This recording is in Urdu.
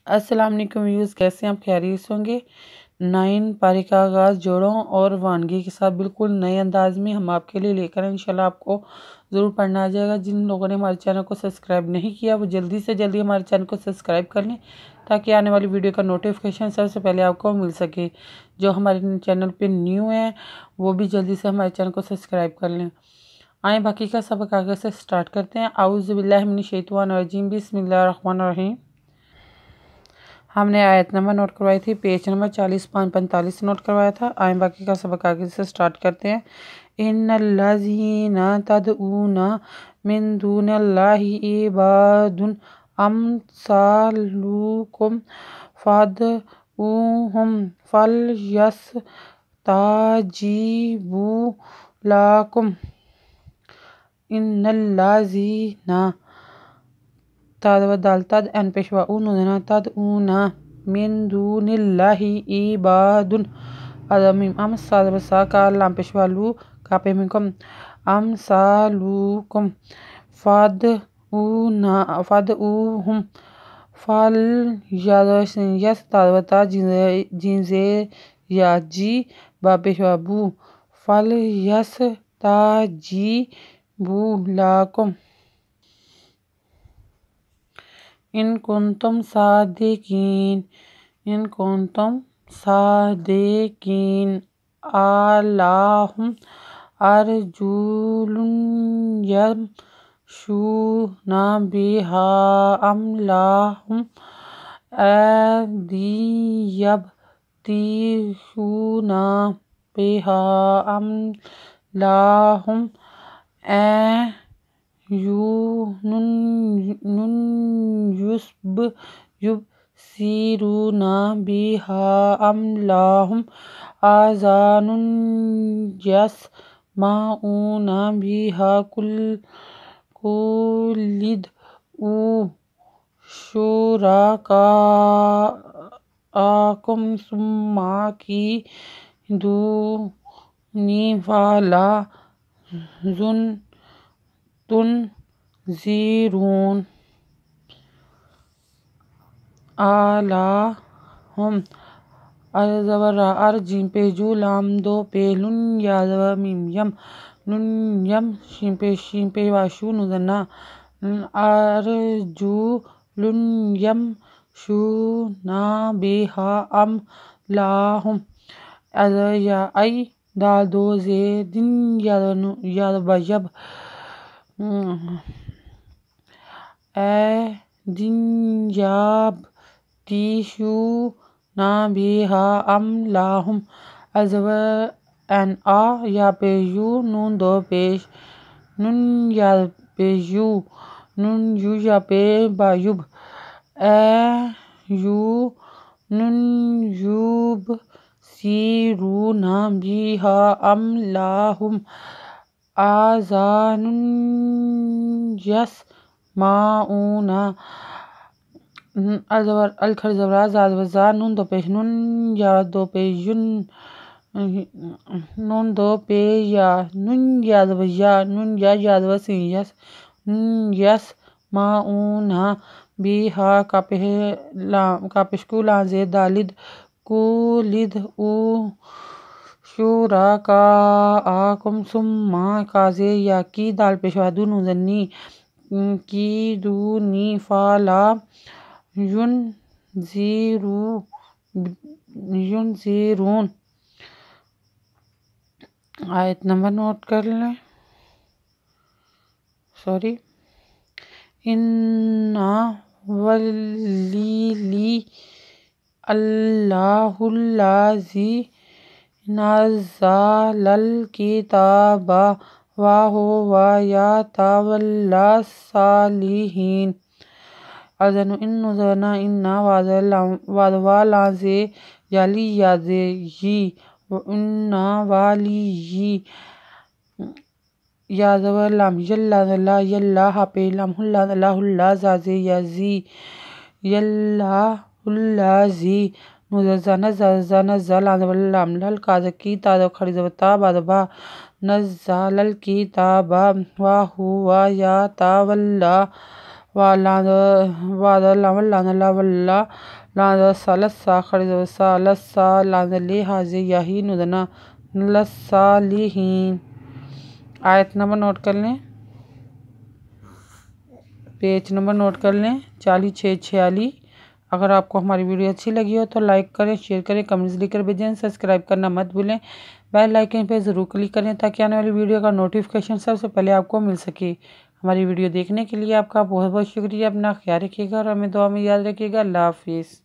السلام علیکم ویوز، کیسے ہیں آپ؟ خیریت ہوں گے۔ 9 پارے کا آغاز جوڑوں اور وانگی کے ساتھ بالکل نئے انداز میں ہم آپ کے لیے لے کر انشاءاللہ آپ کو ضرور پڑھنا آ جائے گا۔ جن لوگوں نے ہمارے چینل کو سبسکرائب نہیں کیا وہ جلدی سے جلدی ہمارے چینل کو سبسکرائب کر لیں تاکہ آنے والی ویڈیو کا نوٹیفیکیشن سب سے پہلے آپ کو مل سکے۔ جو ہمارے چینل پہ نیو ہیں وہ بھی جلدی سے ہمارے چینل کو سبسکرائب کر لیں۔ آئیں باقی کا سبق آگے سے سٹارٹ کرتے ہیں۔ اعوذ باللہ من الشیطان الرجیم، بسم اللہ الرحمن الرحیم۔ ہم نے آیت نمبر نوٹ کروائی تھی، پیج نمبر 40-45 نوٹ کروایا تھا۔ آئیں باقی کا سبق آگے سے سٹارٹ کرتے ہیں۔ ان الذین تدعون من دون اللہ عباد امثالکم فادعوہم فلیستجیبوا لکم۔ ان الذین تد ان پیشوا اوننا تدعونا من دون اللہ عباد ادمیم امثال بسا کا لام پیشوا لو کا پیمکم امثالکم فادعوہم فلیستجیبوا جینزے یا جی با پیشوا بو فلیستجیبوا لکم ان کنتم صادقین الہم ارجل یمشون بہا ام لہم ایدی یبطشون بہا ام لہم اعین یبصرون بہا ام لہم آذان یسمعون بہا قل ادعوا شرکاءکم ثم کیدونی فلا تنظرون۔ الہم زبر ار جیم پہ جو لام دو پہ لن یا زبر میم یم نن یم شین پہ واشو نزنا ارجو لن یم شونا بہا ام لہم یا ای دال دو زیدن یا یب ایدن یبطشون بہا ام لہم الزبر ان آ یا پہ یو نون دو پیش نن یا پہ یو نن یو یا پہ با یب ایعین یبصرون بہا ام لہم آذان یسمعون الزبر الکھر زبر زاد وزا نون دو پیش نن یا دو پہ ین نون دو پہ یا نن یا زبر یا نن یا زبر سین یس نن یسمعون بہا کا پشکو لان زید دالد قل ادعوا شرکاءکم ثم کازے یا کی دال پیشوا دو نزنی کیدونی فلا ینظرون۔ آیت نمبر نوٹ کر لیں۔ ان ولی اللہ الذی نزل الکتاب وہو یتولی الصالحین۔ الزن ان زنا ان وادوا لازے یالی یازے یی ان والی یا زبر لام یلا لا یلا پہ لام اللہ اللہ زازے یازی یلا الذی نزل نزل لام لل کازکی تازو کھڑی زبر تا بعد با نزل الکتاب وہو یتولی وعد لامل لاندلا واللہ لاند سالسا خرز سالسا لاندلی حاضی یاہی ندنا لسالیہین۔ آیت نمبر نوٹ کر لیں، پیج نمبر نوٹ کر لیں 4646۔ اگر آپ کو ہماری ویڈیو اچھی لگی ہو تو لائک کریں، شیئر کریں، کمنٹس لکھ کر بھیجیں، سبسکرائب کرنا مت بھولیں، بیل آئیکن پہ ضرور کلک کریں تاکہ آنے والی ویڈیو کا نوٹیفیکیشن سب سے پہلے آپ کو مل سکے۔ ہماری ویڈیو دیکھنے کے لیے آپ کا بہت بہت شکریہ۔ اپنا خیال رکھیے گا اور ہمیں دعا میں یاد رکھیے گا۔ اللہ حافظ۔